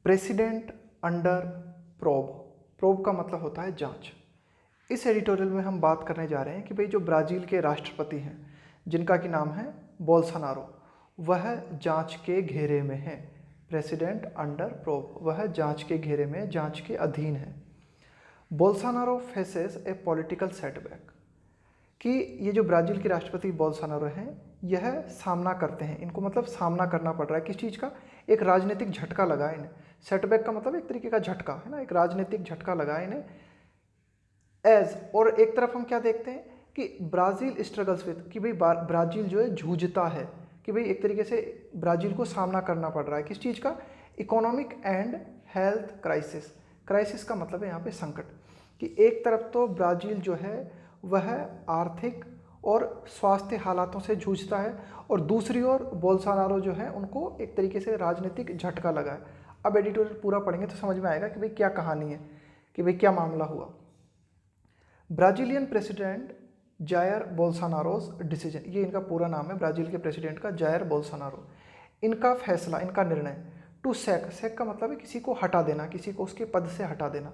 President under probe. Probe का मतलब होता है जांच। इस एडिटोरियल में हम बात करने जा रहे हैं कि भाई जो ब्राज़ील के राष्ट्रपति हैं जिनका कि नाम है बोल्सोनारो, वह जांच के घेरे में है। प्रेसिडेंट अंडर प्रोब, वह जांच के घेरे में, जांच के अधीन है। बोल्सोनारो फेसेस ए पॉलिटिकल सेटबैक, कि ये जो ब्राज़ील के राष्ट्रपति बोल्सोनारो हैं यह सामना करते हैं, इनको मतलब सामना करना पड़ रहा है किस चीज़ का, एक राजनीतिक झटका लगा है इन्हें। सेटबैक का मतलब एक तरीके का झटका है ना, एक राजनीतिक झटका लगा है इन्हें। एज, और एक तरफ हम क्या देखते हैं कि ब्राज़ील स्ट्रगल्स विद, कि भाई ब्राज़ील जो है जूझता है, कि भाई एक तरीके से ब्राज़ील को सामना करना पड़ रहा है किस चीज़ का, economic and health crisis. Crisis का मतलब है यहाँ पे संकट, कि एक तरफ तो ब्राज़ील जो है वह आर्थिक और स्वास्थ्य हालातों से जूझता है, और दूसरी ओर बोल्सोनारो जो है उनको एक तरीके से राजनीतिक झटका लगा है। अब एडिटोरियल पूरा पढ़ेंगे तो समझ में आएगा कि भाई क्या कहानी है, कि भाई क्या मामला हुआ। ब्राज़ीलियन प्रेसिडेंट जायर बोल्सोनारोस डिसीजन, ये इनका पूरा नाम है ब्राज़ील के प्रेसिडेंट का, जायर बोल्सोनारो। इनका फैसला, इनका निर्णय, टू सैक, सैक का मतलब है किसी को हटा देना, किसी को उसके पद से हटा देना।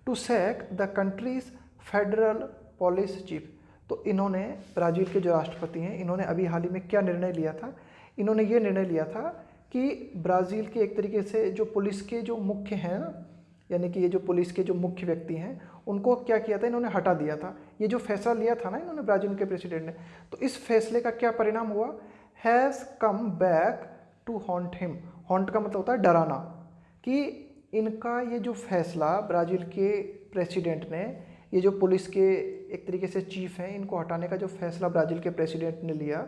To sack the country's federal police chief, तो इन्होंने, ब्राज़ील के जो राष्ट्रपति हैं, इन्होंने अभी हाल ही में क्या निर्णय लिया था, इन्होंने ये निर्णय लिया था कि ब्राज़ील के एक तरीके से जो पुलिस के जो मुख्य हैं ना, यानी कि ये जो पुलिस के जो मुख्य व्यक्ति हैं उनको क्या किया था, इन्होंने हटा दिया था। ये जो फैसला लिया था ना इन्होंने, ब्राज़ील के प्रेसिडेंट ने, तो इस फैसले का क्या परिणाम हुआ, has come back to haunt him. Haunt का मतलब होता है डराना, कि इनका ये जो फैसला ब्राज़ील के प्रेसिडेंट ने, ये जो पुलिस के एक तरीके से चीफ हैं, इनको हटाने का जो फैसला ब्राज़ील के प्रेसिडेंट ने लिया,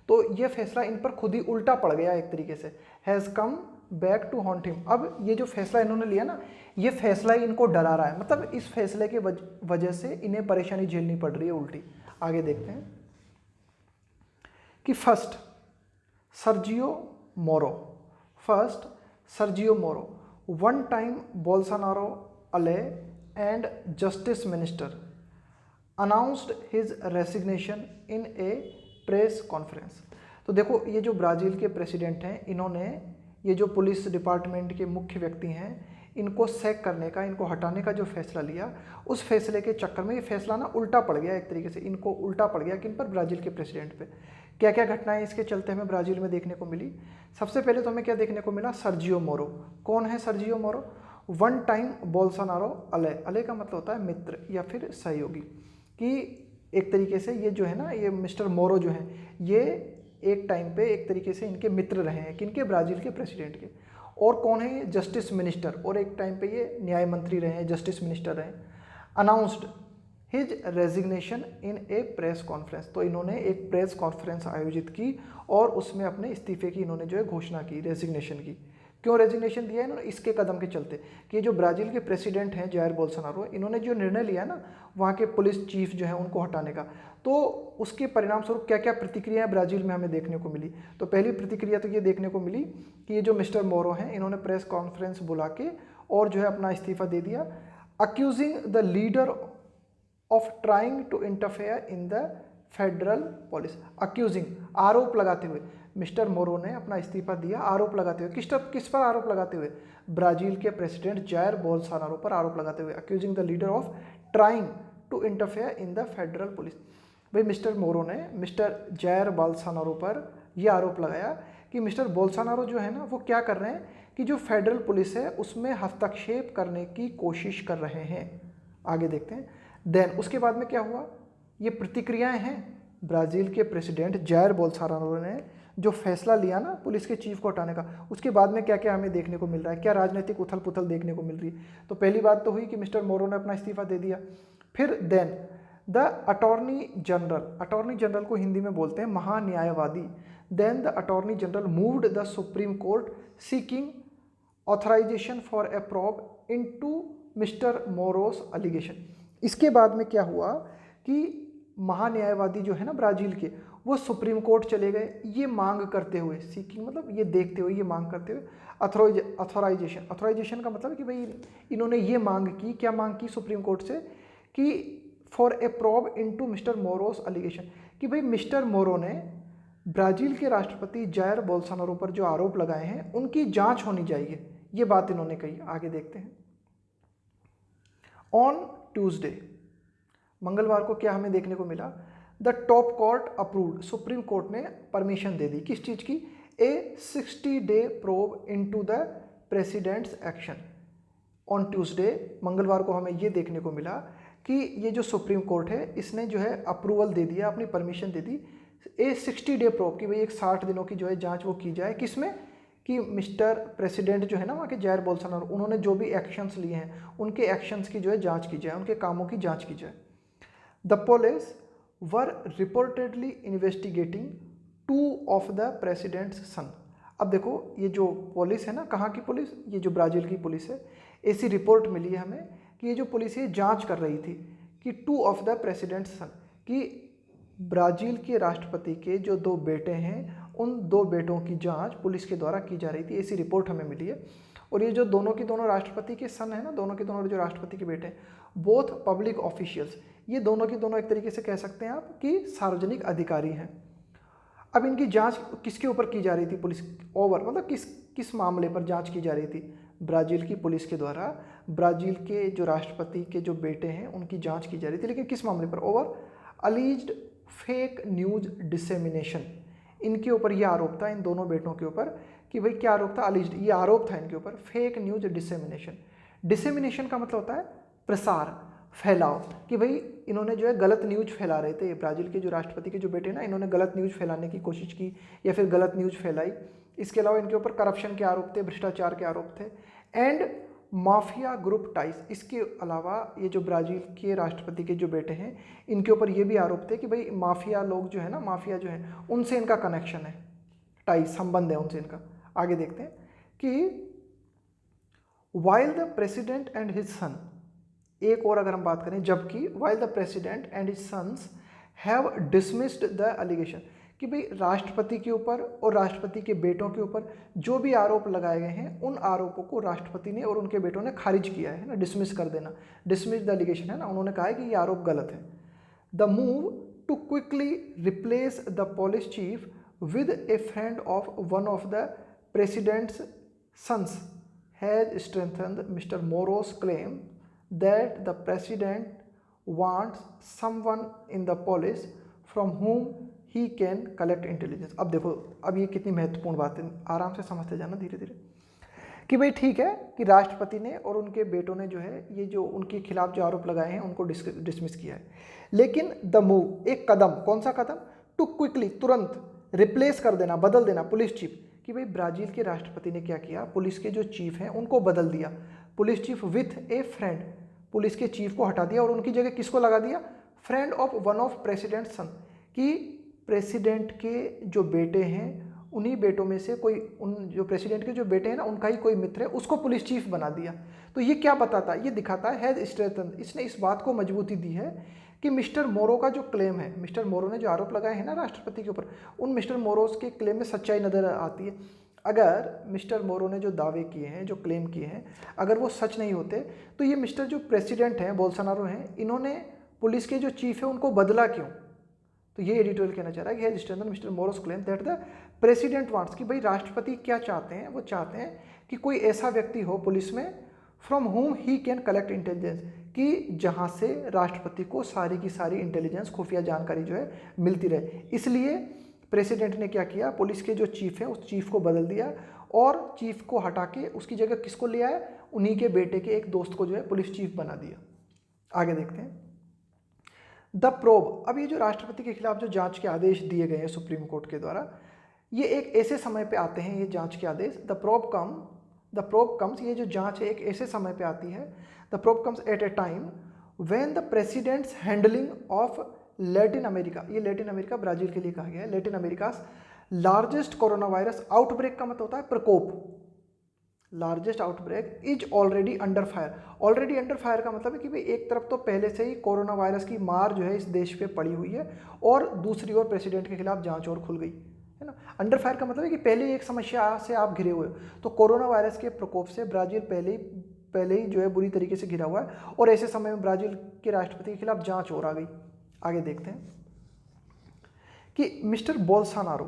तो ये फैसला इन पर खुद ही उल्टा पड़ गया एक तरीके से, has come back to haunt him. अब ये जो फैसला इन्होंने लिया ना, ये फैसला ही इनको डरा रहा है, मतलब इस फैसले के वजह से इन्हें परेशानी झेलनी पड़ रही है उल्टी। आगे देखते हैं कि फर्स्ट सर्जियो मोरो, फर्स्ट सर्जियो मोरो, वन टाइम बोल्सोनारो अले and justice minister announced his resignation in A press conference. तो देखो, ये जो ब्राज़ील के प्रेसिडेंट हैं, इन्होंने ये जो पुलिस डिपार्टमेंट के मुख्य व्यक्ति हैं, इनको सैक करने का, इनको हटाने का जो फैसला लिया, उस फैसले के चक्कर में ये फैसला ना उल्टा पड़ गया एक तरीके से, इनको उल्टा पड़ गया किन पर, ब्राज़ील के प्रेसिडेंट पे। क्या क्या घटनाएं इसके चलते हमें ब्राज़ील में देखने को मिली। सबसे पहले तो हमें क्या देखने को मिला, सर्जियो मोरो। कौन है सर्जियो मोरो, वन टाइम बोल्सोनारो अले, अले का मतलब होता है मित्र या फिर सहयोगी, कि एक तरीके से ये जो है ना, ये मिस्टर मोरो जो हैं, ये एक टाइम पे एक तरीके से इनके मित्र रहे हैं, किनके, ब्राज़ील के प्रेसिडेंट के। और कौन है ये, जस्टिस मिनिस्टर, और एक टाइम पे ये न्याय मंत्री रहे हैं, जस्टिस मिनिस्टर रहे हैं। Announced his resignation in A press conference, तो इन्होंने एक प्रेस कॉन्फ्रेंस आयोजित की और उसमें अपने इस्तीफे की इन्होंने जो है घोषणा की, रेजिग्नेशन की। क्यों रेजिग्नेशन दिया इन्होंने, इसके कदम के चलते कि जो ब्राज़ील के प्रेसिडेंट हैं जायर बोल्सोनारो, इन्होंने जो निर्णय लिया ना वहाँ के पुलिस चीफ जो है उनको हटाने का, तो उसके परिणाम स्वरूप क्या क्या प्रतिक्रियाएं ब्राज़ील में हमें देखने को मिली। तो पहली प्रतिक्रिया तो ये देखने को मिली कि ये जो मिस्टर मोरो हैं, इन्होंने प्रेस कॉन्फ्रेंस बुला के और जो है अपना इस्तीफा दे दिया, accusing the leader of trying to interfere in the federal police. Accusing, आरोप लगाते हुए, मिस्टर मोरो ने अपना इस्तीफा दिया आरोप लगाते हुए, किस पर आरोप लगाते हुए, ब्राज़ील के प्रेसिडेंट जायर बोल्सोनारो पर आरोप लगाते हुए। Accusing the leader of trying to interfere in the federal police, भाई मिस्टर मोरो ने मिस्टर जायर बोल्सोनारो पर यह आरोप लगाया कि मिस्टर बोल्सोनारो जो है ना, वो क्या कर रहे हैं कि जो फेडरल पुलिस है उसमें हस्तक्षेप करने की कोशिश कर रहे हैं। आगे देखते हैं। देन उसके बाद में क्या हुआ, ये प्रतिक्रियाएं हैं ब्राज़ील के प्रेसिडेंट जायर बोल्सोनारो ने जो फैसला लिया ना पुलिस के चीफ को हटाने का, उसके बाद में क्या क्या हमें देखने को मिल रहा है, क्या राजनीतिक उथल पुथल देखने को मिल रही है। तो पहली बात तो हुई कि मिस्टर मोरो ने अपना इस्तीफा दे दिया। फिर then the attorney general, attorney general को हिंदी में बोलते हैं महान्यायवादी, then the attorney general moved the supreme court seeking authorization for a probe into mister Moro's allegation. इसके बाद में क्या हुआ कि महान्यायवादी जो है ना ब्राज़ील के, वो सुप्रीम कोर्ट चले गए, ये मांग करते हुए, सीकिंग मतलब ये देखते हुए, ये मांग करते हुए, ऑथराइजेशन, ऑथराइजेशन का मतलब है कि भाई इन्होंने ये मांग की, क्या मांग की सुप्रीम कोर्ट से, कि for a probe into mister Moro's allegation, कि भाई मिस्टर मोरो ने ब्राज़ील के राष्ट्रपति जायर बोल्सोनारो पर जो आरोप लगाए हैं उनकी जांच होनी चाहिए, ये बात इन्होंने कही। आगे देखते हैं। ऑन ट्यूसडे, मंगलवार को क्या हमें देखने को मिला? The top court approved, supreme court ने परमिशन दे दी किस चीज़ की? A 60-day probe into the president's action. On Tuesday, मंगलवार को हमें ये देखने को मिला कि ये जो सुप्रीम कोर्ट है इसने जो है अप्रूवल दे दिया, अपनी परमिशन दे दी ए 60-day प्रोब की भाई एक 60 दिनों की जो है जांच वो की जाए। किसमें? कि मिस्टर प्रेसिडेंट जो है ना वहाँ के जायर बोल्सोनारो, उन्होंने जो भी एक्शंस लिए हैं उनके एक्शंस की जो है जांच की जाए, उनके कामों की जांच की जाए। The police were reportedly investigating 2 of the president's son. अब देखो ये जो पुलिस है ना, कहाँ की पुलिस? ये जो ब्राज़ील की पुलिस है। ऐसी रिपोर्ट मिली है हमें कि ये जो पुलिस है जांच कर रही थी कि 2 ऑफ द प्रेसिडेंट्स सन, कि ब्राज़ील के राष्ट्रपति के जो 2 बेटे हैं उन 2 बेटों की जांच पुलिस के द्वारा की जा रही थी, ऐसी रिपोर्ट हमें मिली है। और ये जो दोनों के दोनों राष्ट्रपति के सन है ना, दोनों के दोनों जो राष्ट्रपति के बेटे हैं, बोथ पब्लिक ऑफिशियल्स, ये दोनों के दोनों एक तरीके से कह सकते हैं आप कि सार्वजनिक अधिकारी हैं। अब इनकी जांच किसके ऊपर की जा रही थी? पुलिस ओवर, मतलब किस मामले पर जांच की जा रही थी? ब्राज़ील की पुलिस के द्वारा ब्राज़ील के जो राष्ट्रपति के जो बेटे हैं उनकी जांच की जा रही थी, लेकिन किस मामले पर? Over alleged fake news dissemination. इनके ऊपर यह आरोप था, इन दोनों बेटों के ऊपर, कि भाई क्या आरोप था? अलीज्ड, ये आरोप था इनके ऊपर फेक न्यूज डिसेमिनेशन। डिसेमिनेशन का मतलब होता है प्रसार, फैलाव, कि भाई इन्होंने जो है गलत न्यूज फैला रहे थे। ब्राज़ील के जो राष्ट्रपति के जो बेटे ना, इन्होंने गलत न्यूज फैलाने की कोशिश की या फिर गलत न्यूज फैलाई। इसके अलावा इनके ऊपर करप्शन के आरोप थे, भ्रष्टाचार के आरोप थे, एंड माफिया ग्रुप टाइज। इसके अलावा ये जो ब्राज़ील के राष्ट्रपति के जो बेटे हैं इनके ऊपर ये भी आरोप थे कि भाई माफिया लोग जो है ना, माफिया जो है उनसे इनका कनेक्शन है, टाइज, संबंध है उनसे इनका। आगे देखते हैं कि while the president and his son, एक और अगर हम बात करें, जबकि while the president and his sons have dismissed the allegation, कि भाई राष्ट्रपति के ऊपर और राष्ट्रपति के बेटों के ऊपर जो भी आरोप लगाए गए हैं उन आरोपों को राष्ट्रपति ने और उनके बेटों ने खारिज किया है ना, डिसमिस कर देना, डिसमिस द एलिगेशन है ना, उन्होंने कहा है कि ये आरोप गलत है। The move to quickly replace the police chief with a friend of one of the president's sons has strengthened mister Moro's claim that the president wants someone in the police from whom he can collect intelligence. अब देखो, अब ये कितनी महत्वपूर्ण बात है, आराम से समझते जाना धीरे धीरे, कि भाई ठीक है कि राष्ट्रपति ने और उनके बेटों ने जो है ये जो उनके खिलाफ जो आरोप लगाए हैं उनको डिसमिस किया है, लेकिन द मूव, एक कदम, कौन सा कदम? टू क्विकली, तुरंत, रिप्लेस कर देना, बदल देना पुलिस चीफ, कि भाई ब्राज़ील के राष्ट्रपति ने क्या किया, पुलिस के जो चीफ हैं उनको बदल दिया, police chief with a friend, police के चीफ को हटा दिया और उनकी जगह किसको लगा दिया? Friend of one of president son, कि प्रेसिडेंट के जो बेटे हैं उन्हीं बेटों में से कोई, उन जो प्रेसिडेंट के जो बेटे हैं ना उनका ही कोई मित्र है, उसको पुलिस चीफ बना दिया। तो ये क्या बताता है? ये दिखाता है हैज स्ट्रेंथन्ड, इसने इस बात को मजबूती दी है कि मिस्टर मोरो का जो क्लेम है, मिस्टर मोरो ने जो आरोप लगाए हैं ना राष्ट्रपति के ऊपर, उन मिस्टर मोरोस के क्लेम में सच्चाई नजर आती है। अगर मिस्टर मोरो ने जो दावे किए हैं, जो क्लेम किए हैं, अगर वो सच नहीं होते तो ये मिस्टर जो प्रेसिडेंट हैं, बोल्सोनारो हैं, इन्होंने पुलिस के जो चीफ है उनको बदला क्यों? तो ये एडिटोरियल कहना चाह रहा है कि has strengthened mister Moro's claim that the president wants, कि भाई राष्ट्रपति क्या चाहते हैं? वो चाहते हैं कि कोई ऐसा व्यक्ति हो पुलिस में from whom he can collect intelligence, कि जहां से राष्ट्रपति को सारी की सारी इंटेलिजेंस, खुफिया जानकारी जो है मिलती रहे। इसलिए प्रेसिडेंट ने क्या किया, पुलिस के जो चीफ है उस चीफ को बदल दिया और चीफ को हटा के उसकी जगह किसको ले आया? उन्हीं के बेटे के एक दोस्त को जो है पुलिस चीफ बना दिया। आगे देखते हैं द प्रोब। अब ये जो राष्ट्रपति के खिलाफ जो जांच के आदेश दिए गए हैं सुप्रीम कोर्ट के द्वारा, ये एक ऐसे समय पे आते हैं, ये जांच के आदेश, द प्रोब कम्स, ये जो जांच है एक ऐसे समय पे आती है, the probe comes at a time when the president's handling of Latin America, ये लैटिन अमेरिका ब्राज़ील के लिए कहा गया है, Latin America largest corona virus outbreak का मतलब होता है प्रकोप, largest outbreak is already under fire. Already under fire का मतलब है कि भाई एक तरफ तो पहले से ही कोरोना वायरस की मार जो है इस देश पे पड़ी हुई है और दूसरी ओर प्रेसिडेंट के खिलाफ जांच और खुल गई है ना। अंडर फायर का मतलब है कि पहले एक समस्या से आप घिरे हुए हो, तो कोरोना वायरस के प्रकोप से ब्राज़ील पहले ही जो है बुरी तरीके से घिरा हुआ है और ऐसे समय में ब्राज़ील के राष्ट्रपति के खिलाफ जाँच और आ गई। आगे देखते हैं कि मिस्टर बोल्सोनारो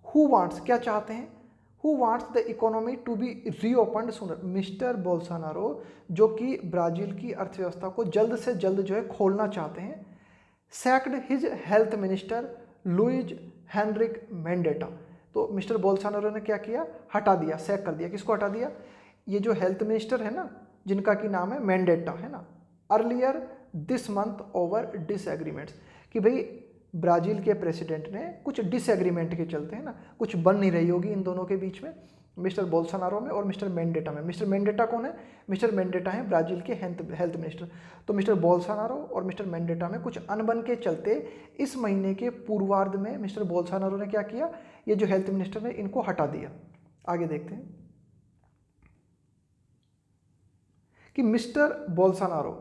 हु वांट्स, क्या चाहते हैं? Who wants the economy to be reopened sooner. Mister Bolsonaro जो कि ब्राज़ील की अर्थव्यवस्था को जल्द से जल्द जो है खोलना चाहते हैं। Sacked his health minister Luiz Henrique Mandetta. तो मिस्टर बोल्सोनारो ने क्या किया, हटा दिया, सैक कर दिया। किसको हटा दिया? ये जो हेल्थ मिनिस्टर है ना, जिनका की नाम है मेंडेटा, है ना। Earlier this month over disagreements, कि भाई ब्राज़ील के प्रेसिडेंट ने कुछ डिसएग्रीमेंट के चलते, है ना, कुछ बन नहीं रही होगी इन दोनों के बीच में, मिस्टर बोल्सोनारो में और मिस्टर मेंडेटा में। मिस्टर मेंडेटा कौन है? मिस्टर मेंडेटा है ब्राज़ील के हेल्थ मिनिस्टर। तो मिस्टर बोल्सोनारो और मिस्टर मेंडेटा में कुछ अनबन के चलते इस महीने के पूर्वार्ध में मिस्टर बोल्सोनारो ने क्या किया, ये जो हेल्थ मिनिस्टर है इनको हटा दिया। आगे देखते हैं कि mister Bolsonaro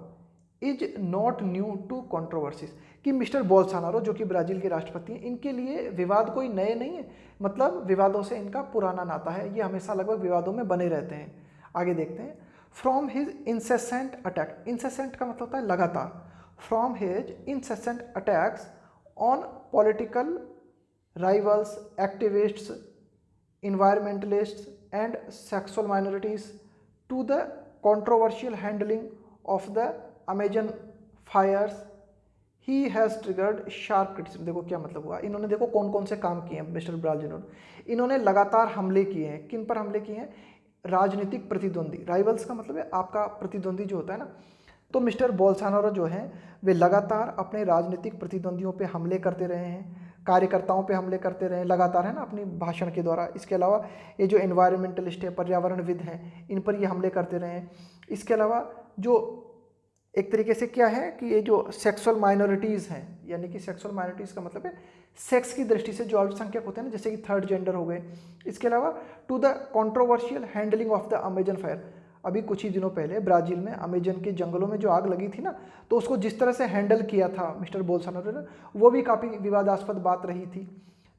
is not new to controversies, कि मिस्टर बोल्सोनारो जो कि ब्राज़ील के राष्ट्रपति हैं, इनके लिए विवाद कोई नए नहीं है, मतलब विवादों से इनका पुराना नाता है, ये हमेशा लगभग विवादों में बने रहते हैं। आगे देखते हैं। From his incessant attack, incessant का मतलब होता है लगातार, from his incessant attacks on political rivals, activists, environmentalists and sexual minorities to the controversial handling of the Amazon fires, he has triggered sharp criticism। देखो क्या मतलब हुआ, इन्होंने देखो कौन कौन से काम किए हैं मिस्टर ब्राज़ील ने। इन्होंने लगातार हमले किए हैं। किन पर हमले किए हैं? राजनीतिक प्रतिद्वंदी, राइवल्स का मतलब है आपका प्रतिद्वंदी जो होता है ना। तो मिस्टर बोल्सोनारो जो हैं वे लगातार अपने राजनीतिक प्रतिद्वंदियों पे हमले करते रहे हैं, कार्यकर्ताओं पे हमले करते रहे लगातार, है ना, अपनी भाषण के द्वारा। इसके अलावा ये जो एनवायरमेंटलिस्ट है, पर्यावरणविद हैं, इन पर ये हमले करते रहे हैं। इसके अलावा जो एक तरीके से क्या है कि ये जो सेक्सुअल माइनॉरिटीज़ हैं, यानी कि सेक्सुअल माइनॉरिटीज़ का मतलब है सेक्स की दृष्टि से जो अल्पसंख्यक होते हैं ना, जैसे कि थर्ड जेंडर हो गए। इसके अलावा to the controversial handling of the Amazon fire, अभी कुछ ही दिनों पहले ब्राज़ील में अमेजन के जंगलों में जो आग लगी थी ना, तो उसको जिस तरह से हैंडल किया था मिस्टर बोल्सोनारो ने, वो भी काफ़ी विवादास्पद बात रही थी।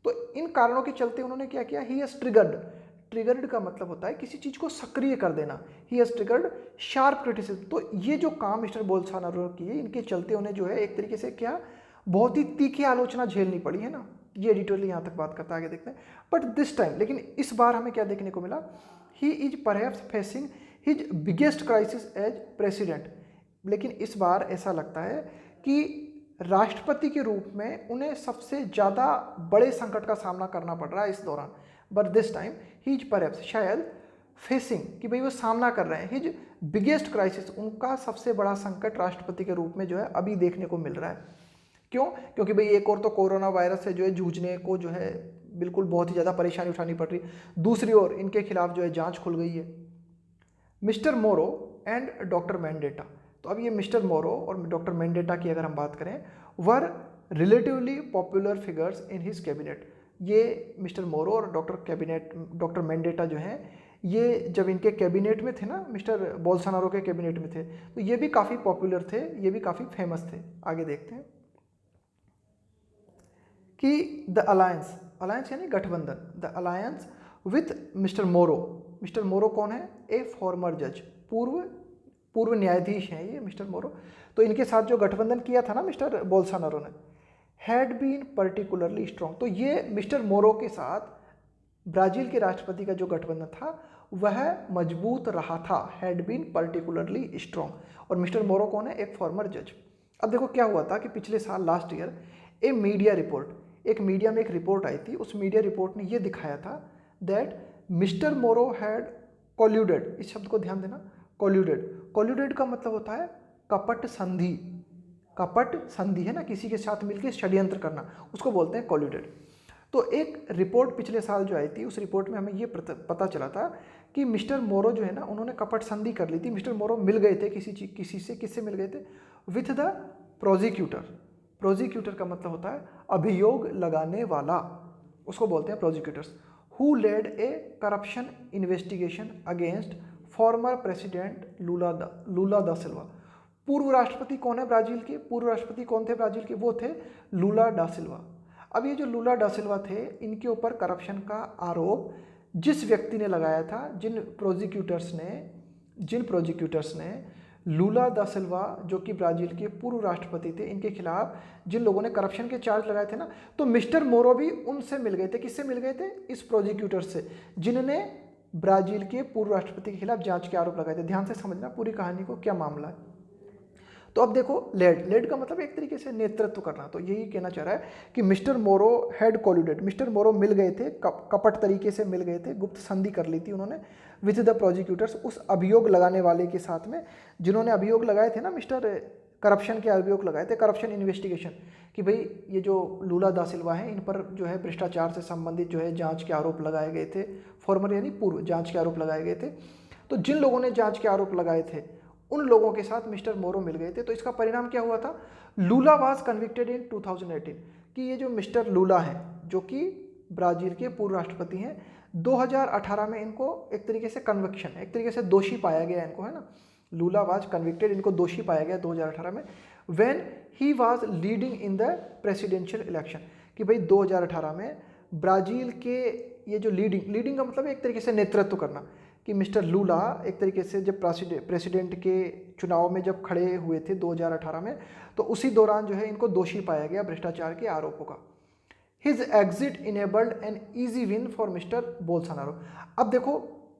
तो इन कारणों के चलते उन्होंने क्या किया, ही हैज़ ट्रिगर्ड, ट्रिगर्ड का मतलब होता है किसी चीज़ को सक्रिय कर देना, he has triggered sharp criticism. तो ये जो काम मिस्टर बोल्सोनारो किए, इनके चलते उन्हें जो है एक तरीके से क्या, बहुत ही तीखी आलोचना झेलनी पड़ी, है ना। ये एडिटोरियल यहाँ तक बात करता है, आगे देखते हैं। बट दिस टाइम, लेकिन इस बार हमें क्या देखने को मिला, he is perhaps facing his biggest crisis as president. लेकिन इस बार ऐसा लगता है कि राष्ट्रपति के रूप में उन्हें सबसे ज़्यादा बड़े संकट का सामना करना पड़ रहा है इस दौरान। But this time he is perhaps, शायद फेसिंग, कि भाई वो सामना कर रहे हैं, हिज बिगेस्ट क्राइसिस, उनका सबसे बड़ा संकट राष्ट्रपति के रूप में जो है अभी देखने को मिल रहा है। क्यों? क्योंकि भाई एक और तो कोरोना वायरस से जो है जूझने को जो है बिल्कुल बहुत ही ज़्यादा परेशानी उठानी पड़ रही, दूसरी ओर इनके खिलाफ जो है जांच खुल गई है। मिस्टर मोरो एंड डॉक्टर मेंडेटा, तो अब ये मिस्टर मोरो और डॉक्टर मेंडेटा की अगर हम बात करें, were relatively popular figures in his cabinet. ये मिस्टर मोरो और डॉक्टर मेंडेटा जो हैं, ये जब इनके कैबिनेट में थे ना, मिस्टर बोल्सोनारो के कैबिनेट में थे, तो ये भी काफ़ी पॉपुलर थे, ये भी काफ़ी फेमस थे। आगे देखते हैं कि द अलायंस, अलायंस यानी गठबंधन, द अलायंस विथ मिस्टर मोरो। मिस्टर मोरो कौन है? ए फॉर्मर जज, पूर्व न्यायाधीश हैं ये मिस्टर मोरो। तो इनके साथ जो गठबंधन किया था ना मिस्टर बोल्सोनारो ने, हैड बीन पर्टिकुलरली स्ट्रॉन्ग। तो ये मिस्टर मोरो के साथ ब्राज़ील के राष्ट्रपति का जो गठबंधन था वह मजबूत रहा था, हैड बीन पर्टिकुलरली स्ट्रॉन्ग। और मिस्टर मोरो कौन है? एक फॉर्मर जज। अब देखो क्या हुआ था कि पिछले साल लास्ट ईयर ए मीडिया रिपोर्ट, एक मीडिया में एक रिपोर्ट आई थी, उस मीडिया रिपोर्ट ने ये दिखाया था दैट मिस्टर मोरो हैड कोल्यूडेड, इस शब्द को ध्यान देना, कोल्यूडेड। कोल्यूडेड का मतलब होता है कपट संधि, कपट संधि है ना, किसी के साथ मिलकर षड्यंत्र करना, उसको बोलते हैं कोल्यूडेड। तो एक रिपोर्ट पिछले साल जो आई थी, उस रिपोर्ट में हमें ये पता चला था कि मिस्टर मोरो जो है ना, उन्होंने कपट संधि कर ली थी। मिस्टर मोरो मिल गए थे किसी से, किससे मिल गए थे? With the prosecutor. प्रोसिक्यूटर का मतलब होता है अभियोग लगाने वाला, उसको बोलते हैं prosecutors. Who led a corruption investigation against former president Lula da Silva. पूर्व राष्ट्रपति कौन है ब्राज़ील के? पूर्व राष्ट्रपति कौन थे ब्राज़ील के? वो थे लूला डा सिल्वा। अब ये जो लूला डा सिल्वा थे, इनके ऊपर करप्शन का आरोप जिस व्यक्ति ने लगाया था, जिन प्रोसिक्यूटर्स ने लूला दा सिल्वा जो कि ब्राज़ील के पूर्व राष्ट्रपति थे, इनके खिलाफ जिन लोगों ने करप्शन के चार्ज लगाए थे ना, तो मिस्टर मोरो भी उनसे मिल गए थे। किससे मिल गए थे? इस प्रोसिक्यूटर से, जिन्होंने ब्राज़ील के पूर्व राष्ट्रपति के खिलाफ जांच के आरोप लगाए थे। ध्यान से समझना पूरी कहानी को, क्या मामला है। तो अब देखो, लेड का मतलब एक तरीके से नेतृत्व करना। तो यही कहना चाह रहा है कि मिस्टर मोरो हैड कोलिडेड, मिस्टर मोरो मिल गए थे, कपट तरीके से मिल गए थे, गुप्त संधि कर ली थी उन्होंने विद द प्रोसिक्यूटर्स, उस अभियोग लगाने वाले के साथ में, जिन्होंने अभियोग लगाए थे ना, मिस्टर करप्शन के अभियोग लगाए थे, करप्शन इन्वेस्टिगेशन, कि भाई ये जो लूला दा सिल्वा है, इन पर जो है भ्रष्टाचार से संबंधित जो है जांच के आरोप लगाए गए थे, फॉर्मर यानी पूर्व जांच के आरोप लगाए गए थे। तो जिन लोगों ने जांच के आरोप लगाए थे उन लोगों के साथ मिस्टर मोरो मिल गए थे। तो इसका परिणाम क्या हुआ था? लूला वाज कन्विक्टेड इन 2018, कि ये जो मिस्टर लूला है जो कि ब्राज़ील के पूर्व राष्ट्रपति हैं, 2018 में इनको एक तरीके से कन्विक्शन, एक तरीके से दोषी पाया गया इनको, है ना। लूला वाज कन्विक्टेड, इनको दोषी पाया गया 2018 में, when he was leading in the presidential election, कि भाई 2018 में ब्राज़ील के ये जो लीडिंग का मतलब एक तरीके से नेतृत्व करना, कि मिस्टर लूला एक तरीके से जब प्रेसिडेंट के चुनाव में जब खड़े हुए थे 2018 में, तो उसी दौरान जो है इनको दोषी पाया गया भ्रष्टाचार के आरोपों का। His exit enabled an easy win for mister Bolsonaro. अब देखो,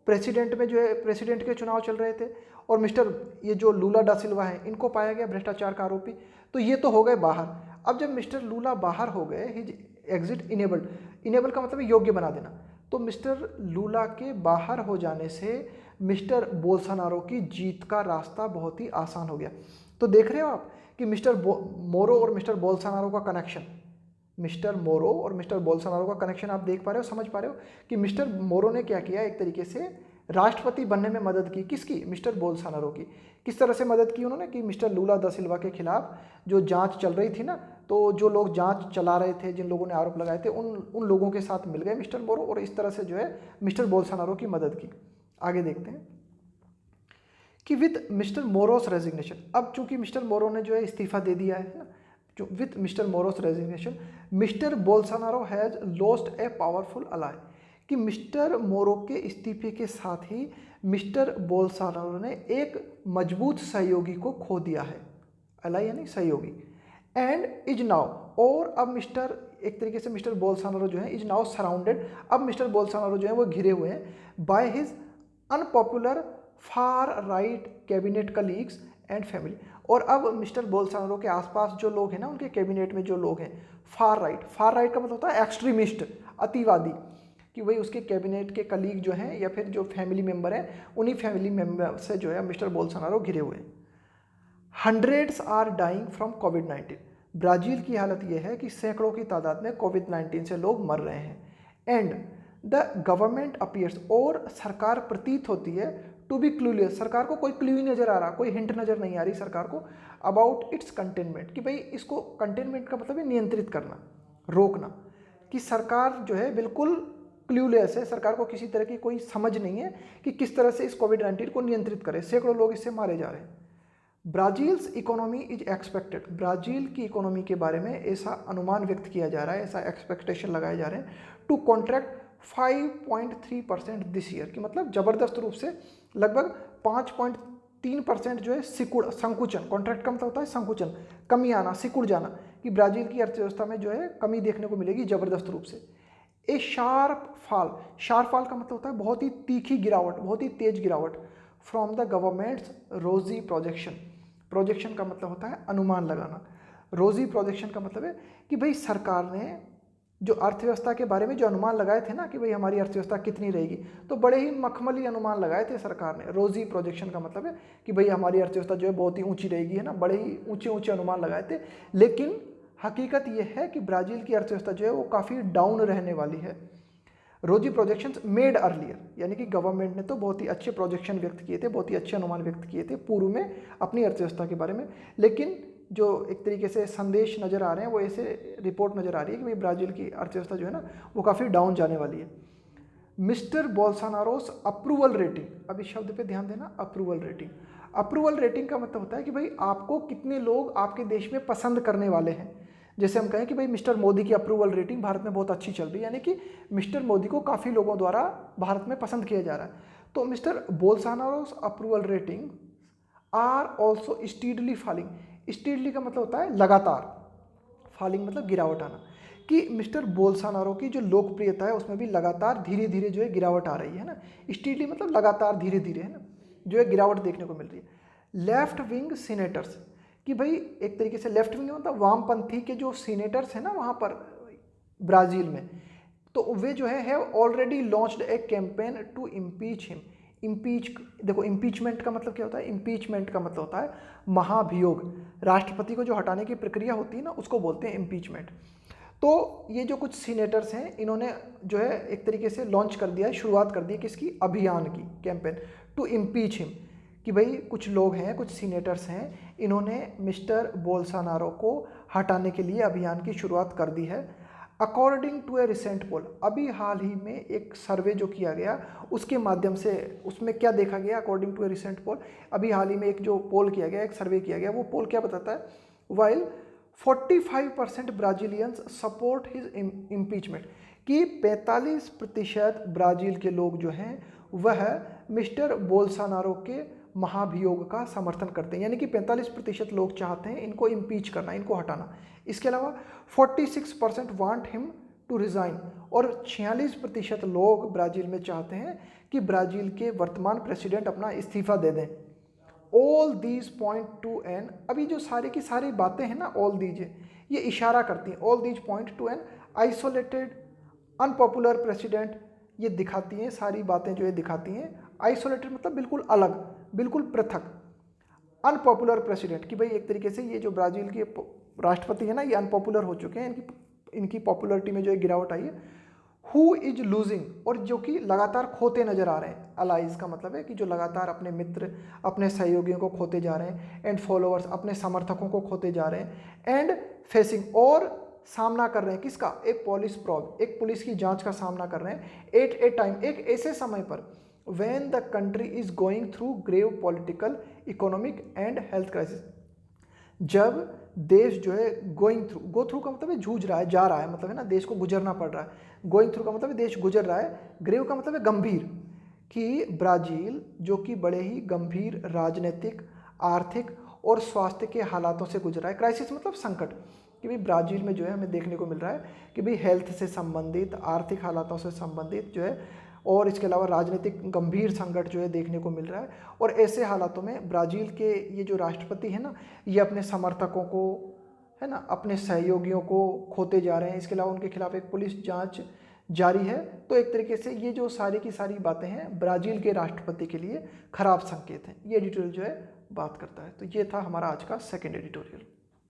प्रेसिडेंट में जो है प्रेसिडेंट के चुनाव चल रहे थे और मिस्टर ये जो लूला डा सिल्वा है, इनको पाया गया भ्रष्टाचार का आरोपी, तो ये तो हो गए बाहर। अब जब मिस्टर लूला बाहर हो गए, हिज एग्जिट इनेबल का मतलब योग्य बना देना, तो मिस्टर लूला के बाहर हो जाने से मिस्टर बोल्सोनारो की जीत का रास्ता बहुत ही आसान हो गया। तो देख रहे हो आप कि मिस्टर मोरो और मिस्टर बोल्सोनारो का कनेक्शन, मिस्टर मोरो और मिस्टर बोल्सोनारो का कनेक्शन आप देख पा रहे हो, समझ पा रहे हो कि मिस्टर मोरो ने क्या किया, एक तरीके से राष्ट्रपति बनने में मदद की। किसकी? मिस्टर बोल्सोनारो की। किस तरह से मदद की उन्होंने? कि मिस्टर लूला दा सिल्वा के खिलाफ जो जांच चल रही थी ना, तो जो लोग जांच चला रहे थे, जिन लोगों ने आरोप लगाए थे, उन लोगों के साथ मिल गए मिस्टर मोरो, और इस तरह से जो है मिस्टर बोल्सोनारो की मदद की। आगे देखते हैं कि विद मिस्टर मोरोस रेजिग्नेशन, अब चूंकि मिस्टर मोरो ने जो है इस्तीफा दे दिया है ना, जो with mister Moro's resignation mister Bolsonaro has lost a powerful ally, कि मिस्टर मोरो के इस्तीफे के साथ ही मिस्टर बोल्सोनारो ने एक मजबूत सहयोगी को खो दिया है। अलाय यानी सहयोगी। एंड इज नाउ, और अब मिस्टर एक तरीके से मिस्टर बोल्सोनारो जो है इज नाउ सराउंडेड, अब मिस्टर बोल्सोनारो जो है वो घिरे हुए हैं by his unpopular far right cabinet colleagues and family. और अब मिस्टर बोल्सोनारो के आसपास जो लोग हैं ना, उनके कैबिनेट में जो लोग हैं, फार राइट का मतलब होता है एक्सट्रीमिस्ट, अतिवादी, कि वही उसके कैबिनेट के कलीग जो हैं या फिर जो फैमिली मेंबर हैं, उन्हीं फैमिली मेंबर से जो है मिस्टर बोल्सोनारो घिरे हुए हैं। हंड्रेड्स आर डाइंग फ्रॉम कोविड-19, ब्राज़ील की हालत यह है कि सैकड़ों की तादाद में कोविड-19 से लोग मर रहे हैं। एंड द गवर्नमेंट अपीयर्स, और सरकार प्रतीत होती है टू बी क्लूलेस, सरकार को कोई क्लू ही नजर आ रहा, कोई हिंट नजर नहीं आ रही सरकार को, अबाउट इट्स कंटेनमेंट, कि भाई इसको कंटेनमेंट का मतलब है नियंत्रित करना, रोकना, कि सरकार जो है बिल्कुल क्लूलेस है, सरकार को किसी तरह की कोई समझ नहीं है कि किस तरह से इस कोविड-19 को नियंत्रित करे, सैकड़ों लोग इससे मारे जा रहे हैं। ब्राज़ील्स इकोनॉमी इज एक्सपेक्टेड, ब्राज़ील की इकोनॉमी के बारे में ऐसा अनुमान व्यक्त किया जा रहा है, ऐसा एक्सपेक्टेशन लगाए जा रहे हैं, टू कॉन्ट्रैक्ट 5.3% दिस ईयर, कि मतलब जबरदस्त रूप से लगभग 5.3% जो है संकुचन, कॉन्ट्रैक्ट का मतलब होता है संकुचन, कमी आना, सिकुड़ जाना, कि ब्राज़ील की अर्थव्यवस्था में जो है कमी देखने को मिलेगी जबरदस्त रूप से। ए शार्प फॉल का मतलब होता है बहुत ही तीखी गिरावट, बहुत ही तेज गिरावट, फ्रॉम द गवर्नमेंट्स रोजी प्रोजेक्शन का मतलब होता है अनुमान लगाना, रोजी प्रोजेक्शन का मतलब है कि भाई सरकार ने जो अर्थव्यवस्था के बारे में जो अनुमान लगाए थे ना, कि भाई हमारी अर्थव्यवस्था कितनी रहेगी, तो बड़े ही मखमली अनुमान लगाए थे सरकार ने। रोजी प्रोजेक्शन का मतलब है कि भाई हमारी अर्थव्यवस्था जो है बहुत ही ऊंची रहेगी, है ना, बड़े ही ऊंचे अनुमान लगाए थे। लेकिन हकीकत यह है कि ब्राज़ील की अर्थव्यवस्था जो है वो काफ़ी डाउन रहने वाली है। रोजी प्रोजेक्शंस मेड अर्लियर, यानी कि गवर्नमेंट ने तो बहुत ही अच्छे प्रोजेक्शन व्यक्त किए थे, बहुत ही अच्छे अनुमान व्यक्त किए थे पूर्व में अपनी अर्थव्यवस्था के बारे में, लेकिन जो एक तरीके से संदेश नज़र आ रहे हैं वो ऐसे रिपोर्ट नज़र आ रही है कि भाई ब्राज़ील की अर्थव्यवस्था जो है ना वो काफ़ी डाउन जाने वाली है। मिस्टर बोल्सोनारोस अप्रूवल रेटिंग, अब इस शब्द पे ध्यान देना, अप्रूवल रेटिंग का मतलब होता है कि भाई आपको कितने लोग आपके देश में पसंद करने वाले हैं। जैसे हम कहें कि भाई मिस्टर मोदी की अप्रूवल रेटिंग भारत में बहुत अच्छी चल रही है, यानी कि मिस्टर मोदी को काफ़ी लोगों द्वारा भारत में पसंद किया जा रहा है। तो mister Bolsonaro's approval rating are also steadily falling. Steadily का मतलब होता है लगातार, फॉलिंग मतलब गिरावट आना, कि मिस्टर बोल्सोनारो की जो लोकप्रियता है उसमें भी लगातार धीरे धीरे जो है गिरावट आ रही है ना। स्टीडली मतलब लगातार धीरे धीरे है ना, जो है गिरावट देखने को मिल रही है। लेफ्ट विंग सीनेटर्स, कि भाई एक तरीके से लेफ्ट विंग मतलब वामपंथी के जो सीनेटर्स हैं ना वहाँ पर ब्राज़ील में, तो वे जो है already launched a campaign to impeach him. Impeach, देखो इम्पीचमेंट का मतलब क्या होता है, इम्पीचमेंट का मतलब होता है महाभियोग, राष्ट्रपति को जो हटाने की प्रक्रिया होती है ना उसको बोलते हैं इम्पीचमेंट। तो ये जो कुछ सीनेटर्स हैं इन्होंने जो है एक तरीके से लॉन्च कर दिया है, शुरुआत कर दी है किसकी, अभियान की, कैंपेन टू इम्पीच हिम, कि भाई कुछ लोग हैं, कुछ सीनेटर्स हैं, इन्होंने मिस्टर बोल्सोनारो को हटाने के लिए अभियान की शुरुआत कर दी है। अकॉर्डिंग टू ए रिसेंट पोल, अभी हाल ही में एक सर्वे जो किया गया उसके माध्यम से, उसमें क्या देखा गया, अकॉर्डिंग टू ए रिसेंट पोल, अभी हाल ही में एक जो पोल किया गया, एक सर्वे किया गया, वो पोल क्या बताता है, वाइल 45% ब्राज़ीलियंस सपोर्ट हिज इम्पीचमेंट, कि 45% ब्राज़ील के लोग जो हैं वह मिस्टर बोल्सोनारो के महाभियोग का समर्थन करते हैं, यानी कि 45% लोग चाहते हैं इनको इम्पीच करना, इनको हटाना। इसके अलावा 46% वांट हिम टू रिज़ाइन, और 46% लोग ब्राज़ील में चाहते हैं कि ब्राज़ील के वर्तमान प्रेसिडेंट अपना इस्तीफ़ा दे दें। All these point to an, अभी जो सारी की सारी बातें हैं ना, ऑल दीज ये इशारा करती हैं, all these point to an isolated unpopular president, ये दिखाती हैं, सारी बातें जो है दिखाती हैं, आइसोलेटेड मतलब बिल्कुल अलग, बिल्कुल पृथक, अनपॉपुलर प्रेसिडेंट, कि भाई एक तरीके से ये जो ब्राज़ील के राष्ट्रपति है ना ये अनपॉपुलर हो चुके हैं, इनकी पॉपुलरिटी में जो है गिरावट आई है। हु इज लूजिंग, और जो कि लगातार खोते नजर आ रहे हैं, अलाइज का मतलब है कि जो लगातार अपने मित्र, अपने सहयोगियों को खोते जा रहे हैं, एंड फॉलोअर्स, अपने समर्थकों को खोते जा रहे हैं, एंड फेसिंग, और सामना कर रहे हैं किसका, एक पुलिस प्रॉब, एक पुलिस की जांच का सामना कर रहे हैं, एट ए टाइम, एक ऐसे समय पर, when the country is going through grave political, economic and health crisis, जब देश जो है गोइंग थ्रू, गो थ्रू का मतलब है जूझ रहा है, जा रहा है, मतलब है ना देश को गुजरना पड़ रहा है, गोइंग थ्रू का मतलब है देश गुजर रहा है, ग्रेव का मतलब है गंभीर, कि ब्राज़ील जो कि बड़े ही गंभीर राजनीतिक, आर्थिक और स्वास्थ्य के हालातों से गुजरा है। क्राइसिस मतलब संकट, कि भाई ब्राज़ील में जो है हमें देखने को मिल रहा है कि भाई हेल्थ से संबंधित, आर्थिक हालातों से संबंधित जो है, और इसके अलावा राजनीतिक गंभीर संकट जो है देखने को मिल रहा है। और ऐसे हालातों में ब्राज़ील के ये जो राष्ट्रपति हैं ना, ये अपने समर्थकों को है ना, अपने सहयोगियों को खोते जा रहे हैं। इसके अलावा उनके खिलाफ एक पुलिस जांच जारी है। तो एक तरीके से ये जो सारी की सारी बातें हैं ब्राज़ील के राष्ट्रपति के लिए खराब संकेत हैं। ये एडिटोरियल जो है बात करता है। तो ये था हमारा आज का सेकेंड एडिटोरियल।